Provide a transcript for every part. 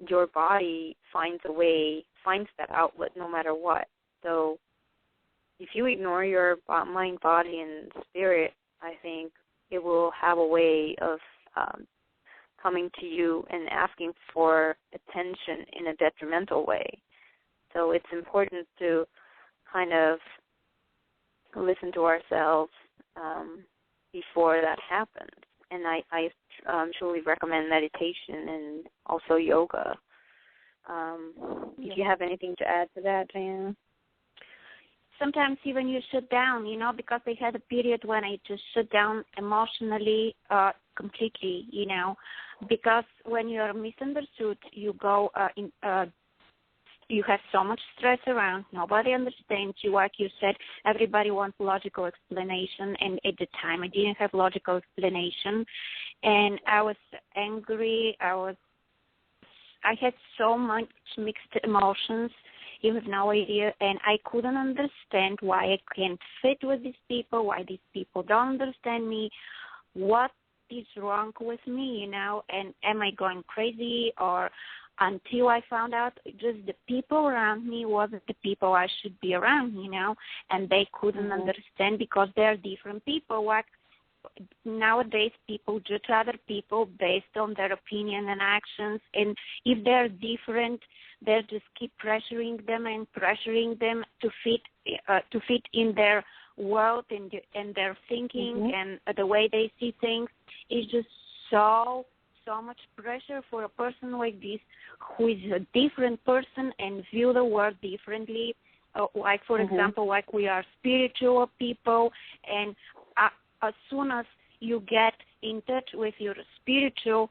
your body finds that outlet no matter what. So if you ignore your mind, body, and spirit, I think it will have a way of coming to you and asking for attention in a detrimental way. So it's important to kind of listen to ourselves before that happens. And I truly recommend meditation and also yoga. Do you have anything to add to that, Diana? Sometimes even you shut down, because I had a period when I just shut down emotionally completely, because when you are misunderstood, you go you have so much stress around. Nobody understands you. Like you said, everybody wants logical explanation, and at the time I didn't have logical explanation, and I was angry. I had so much mixed emotions. You have no idea, and I couldn't understand why I can't fit with these people, why these people don't understand me, what is wrong with me, and am I going crazy? Or until I found out just the people around me wasn't the people I should be around, and they couldn't understand because they're different people. Like nowadays, people judge other people based on their opinion and actions, and if they're different, they just keep pressuring them to fit in their world and their thinking and the way they see things. Is just so much pressure for a person like this who is a different person and view the world differently. Like, for example, like we are spiritual people, and as soon as you get in touch with your spiritual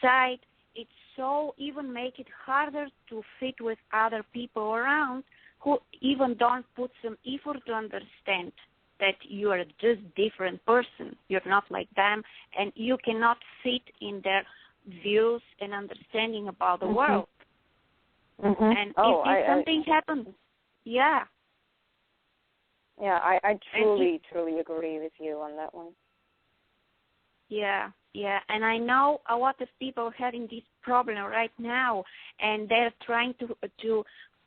side, it's so even make it harder to fit with other people around who even don't put some effort to understand that you are just different person. You're not like them, and you cannot fit in their views and understanding about the world. And if something happens, I truly agree with you on that one. Yeah, and I know a lot of people are having this problem right now, and they're trying to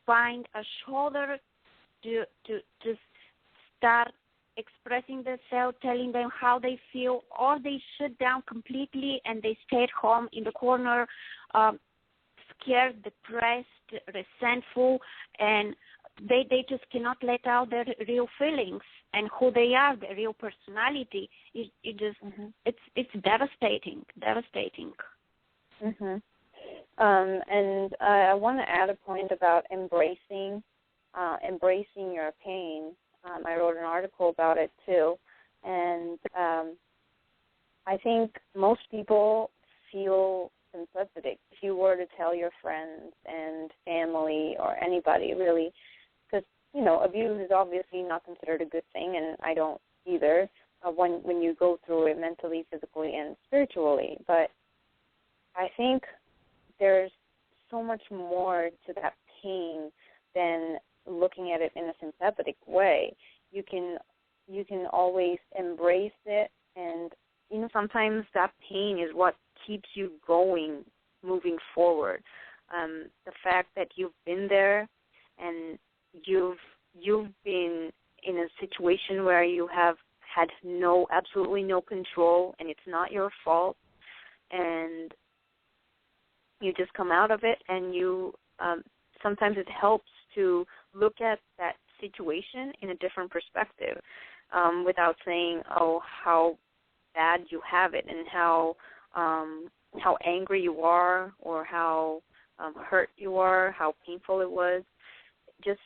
find a shoulder to start expressing themselves, telling them how they feel, or they shut down completely and they stay at home in the corner, scared, depressed, resentful, and they just cannot let out their real feelings and who they are, their real personality. It's devastating. And I want to add a point about embracing your pain. I wrote an article about it too, and I think most people feel sympathetic. If you were to tell your friends and family or anybody really, because abuse is obviously not considered a good thing, and I don't either. When you go through it mentally, physically, and spiritually, but I think there's so much more to that pain than looking at it in a sympathetic way. You can always embrace it, and sometimes that pain is what keeps you going, moving forward. The fact that you've been there and you've been in a situation where you have had absolutely no control, and it's not your fault, and you just come out of it, and you sometimes it helps to look at that situation in a different perspective, without saying, oh, how bad you have it and how angry you are or how hurt you are, how painful it was. Just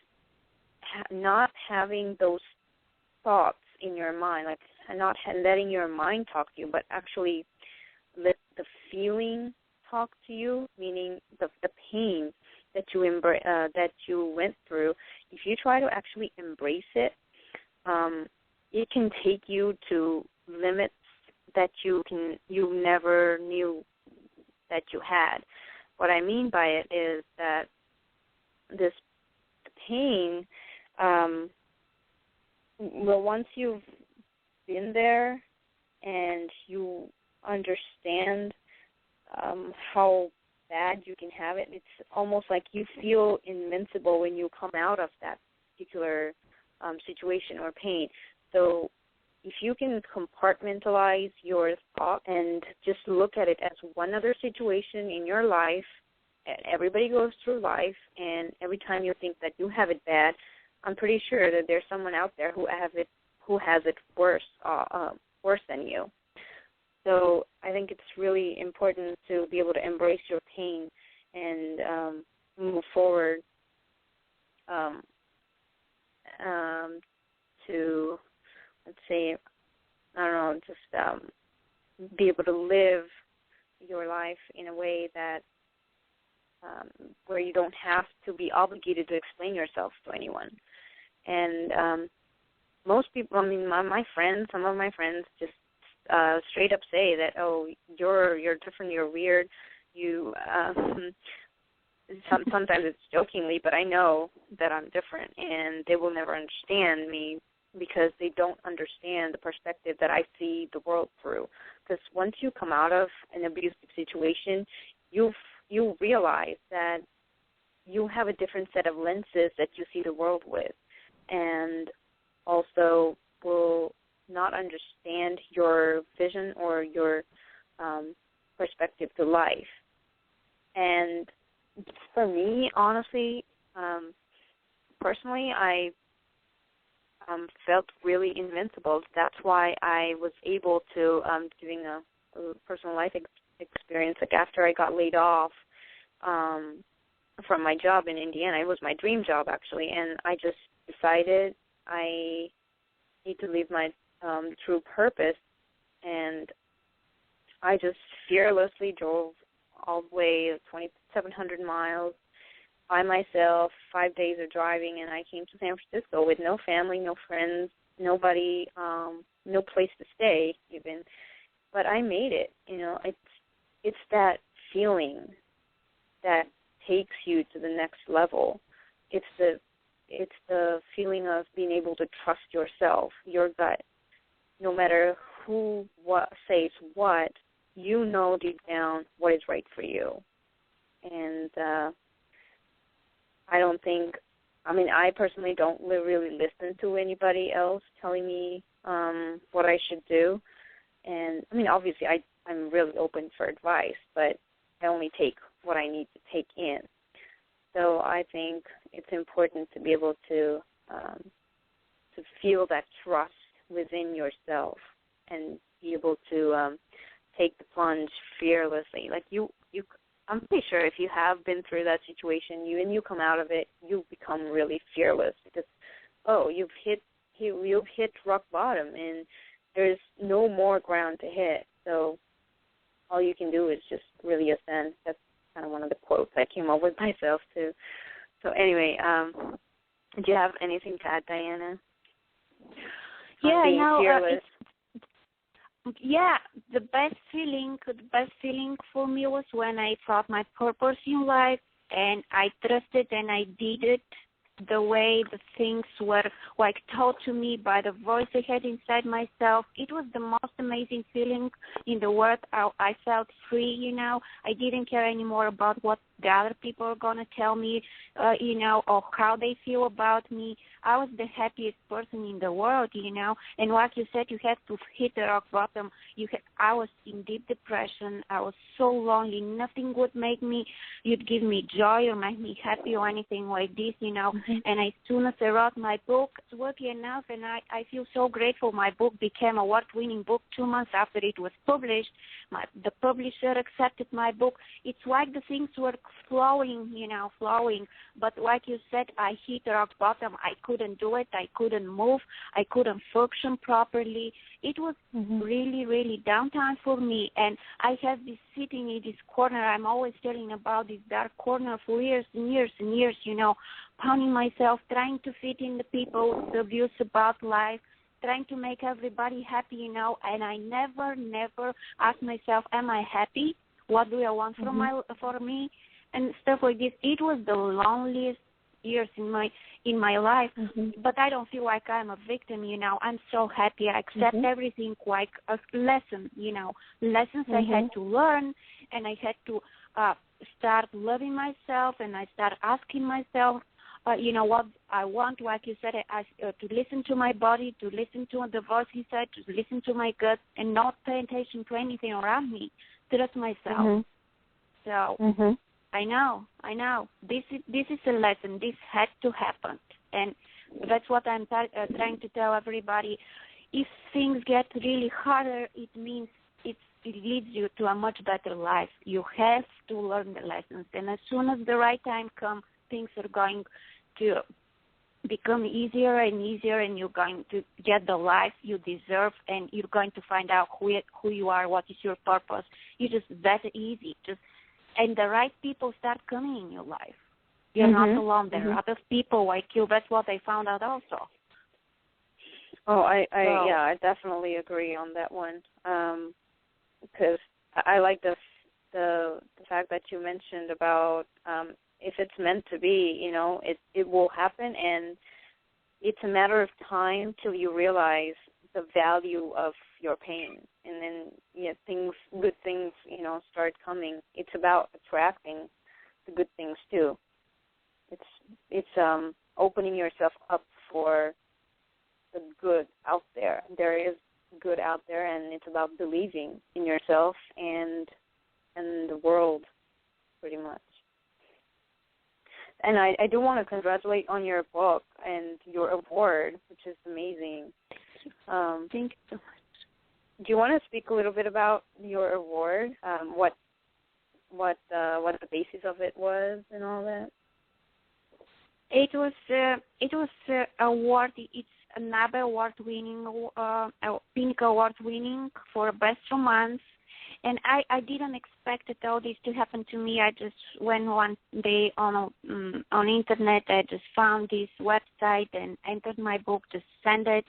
not having those thoughts in your mind, like not letting your mind talk to you, but actually let the feeling talk to you, meaning the pain that you went through. If you try to actually embrace it, it can take you to limits that you never knew that you had. What I mean by it is that this pain, once you've been there and you understand how bad you can have it. It's almost like you feel invincible when you come out of that particular situation or pain. So if you can compartmentalize your thought and just look at it as one other situation in your life, and everybody goes through life, and every time you think that you have it bad, I'm pretty sure that there's someone out there who has it worse than you. So I think it's really important to be able to embrace your pain and move forward to, let's say, I don't know, just be able to live your life in a way that where you don't have to be obligated to explain yourself to anyone. And most people, I mean, my friends, some of my friends just straight up say that, oh, you're different, you're weird. You sometimes it's jokingly, but I know that I'm different, and they will never understand me because they don't understand the perspective that I see the world through. Because once you come out of an abusive situation, you realize that you have a different set of lenses that you see the world with, and also will not understand your vision or your perspective to life. And for me, honestly, personally, I felt really invincible. That's why I was able to, doing a personal life experience, like after I got laid off from my job in Indiana. It was my dream job, actually, and I just decided I need to leave my true purpose, and I just fearlessly drove all the way 2,700 miles by myself, 5 days of driving, and I came to San Francisco with no family, no friends, nobody, no place to stay even. But I made it. You know, it's that feeling that takes you to the next level. It's the feeling of being able to trust yourself, your gut. No matter who says what, you know deep down what is right for you. And I personally don't really listen to anybody else telling me what I should do. And, I mean, obviously I'm really open for advice, but I only take what I need to take in. So I think it's important to be able to feel that trust within yourself and be able to take the plunge fearlessly. Like I'm pretty sure if you have been through that situation, you come out of it, you become really fearless because, you've hit rock bottom and there's no more ground to hit. So all you can do is just really ascend. That's kind of one of the quotes I came up with myself too. So anyway, do you have anything to add, Diana? The best feeling for me was when I found my purpose in life, and I trusted and I did it the way the things were like taught to me by the voice I had inside myself. It was the most amazing feeling in the world. I felt free, you know. I didn't care anymore about what the other people are going to tell me, or how they feel about me. I was the happiest person in the world, you know. And like you said, you had to hit the rock bottom. I was in deep depression. I was so lonely. Nothing would you'd give me joy or make me happy or anything like this, you know. Mm-hmm. And as soon as I wrote my book, it's working enough, and I feel so grateful. My book became an award-winning book 2 months after it was published. The publisher accepted my book. It's like the things were flowing. But like you said, I hit rock bottom. I couldn't do it. I couldn't move. I couldn't function properly. It was really, really downtime for me. And I have been sitting in this corner. I'm always telling about this dark corner for years and years and years, pounding myself, trying to fit in the people's views about life, trying to make everybody happy, and I never asked myself, am I happy? What do I want for me? And stuff like this. It was the loneliest years in my life, but I don't feel like I'm a victim, I'm so happy. I accept everything like a lesson, lessons I had to learn, and I had to start loving myself, and I start asking myself, what I want, like you said, to listen to my body, to listen to the voice inside, to listen to my gut, and not pay attention to anything around me. Trust myself. So I know. This is a lesson. This had to happen, and that's what I'm trying to tell everybody. If things get really harder, it means it leads you to a much better life. You have to learn the lessons, and as soon as the right time comes, things are going to become easier and easier, and you're going to get the life you deserve, and you're going to find out who you are, what is your purpose. It's just that easy. And the right people start coming in your life. You're not alone. There are other people like you. That's what I found out also. Oh, I definitely agree on that one. Because I like the fact that you mentioned about if it's meant to be, it will happen, and it's a matter of time till you realize the value of your pain, and then good things, start coming. It's about attracting the good things too. It's opening yourself up for the good out there. There is good out there, and it's about believing in yourself and the world, pretty much. And I do want to congratulate on your book and your award, which is amazing. Thank you so much. Do you want to speak a little bit about your award? What the basis of it was and all that? It was award. It's another award-winning, Pink Award-winning for Best Romance. And I didn't expect all this to happen to me. I just went one day on internet. I just found this website and entered my book to send it.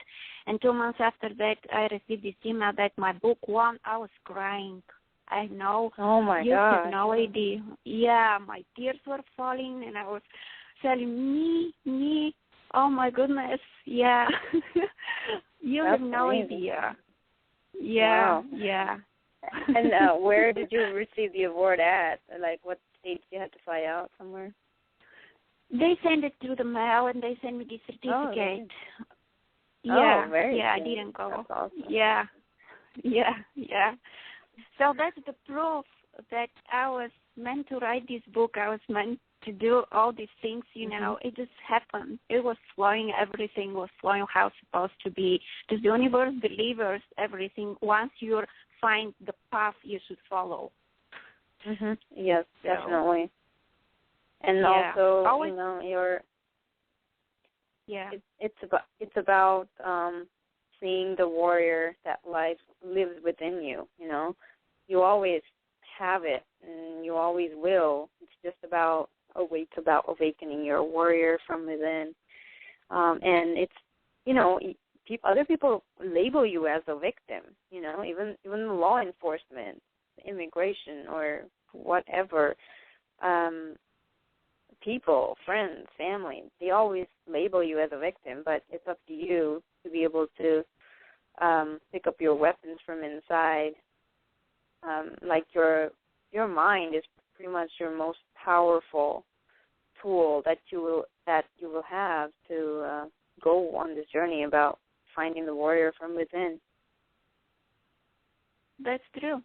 And 2 months after that, I received this email that my book won. I was crying. I know. Oh, my God. You have no idea. Yeah, my tears were falling, and I was telling me. Oh, my goodness. Yeah. You That's have no amazing. idea. Yeah, wow. Yeah. And where did you receive the award at? Like, what state did you have to fly out somewhere? They sent it through the mail, and they sent me the certificate. Oh, very yeah, cool. I didn't go. That's awesome. Yeah. So that's the proof that I was meant to write this book. I was meant to do all these things, It just happened. It was flowing. Everything was flowing how it's supposed to be. Because the universe delivers everything once you find the path you should follow. Yes, definitely. And also, your it's about seeing the warrior that life lives within you. You always have it, and you always will. It's just about awakening your warrior from within. And it's other people label you as a victim. Even the law enforcement, immigration, or whatever. People, friends, family, they always label you as a victim, but it's up to you to be able to pick up your weapons from inside. Like your mind is pretty much your most powerful tool that you will have to go on this journey about finding the warrior from within. That's true.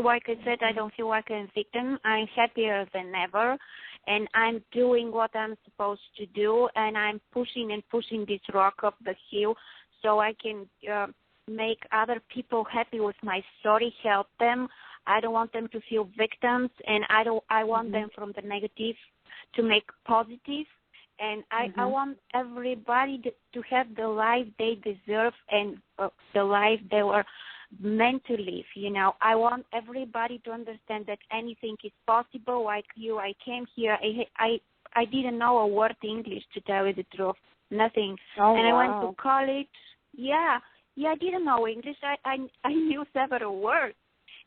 Like I said, I don't feel like a victim. I'm happier than ever, and I'm doing what I'm supposed to do, and I'm pushing this rock up the hill so I can make other people happy with my story, help them. I don't want them to feel victims, and I want them from the negative to make positive. And I want everybody to have the life they deserve and the life they were meant to live. I want everybody to understand that anything is possible. Like you, I came here. I didn't know a word English, to tell you the truth. Nothing. Oh, and wow. I went to college. Yeah, I didn't know English. I knew several words,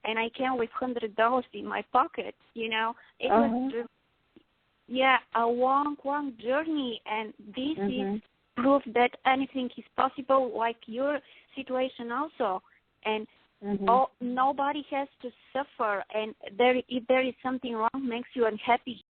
and I came with $100 in my pocket. It was just, a long journey, and this is proof that anything is possible, like your situation also. And nobody has to suffer, and if there is something wrong, makes you unhappy,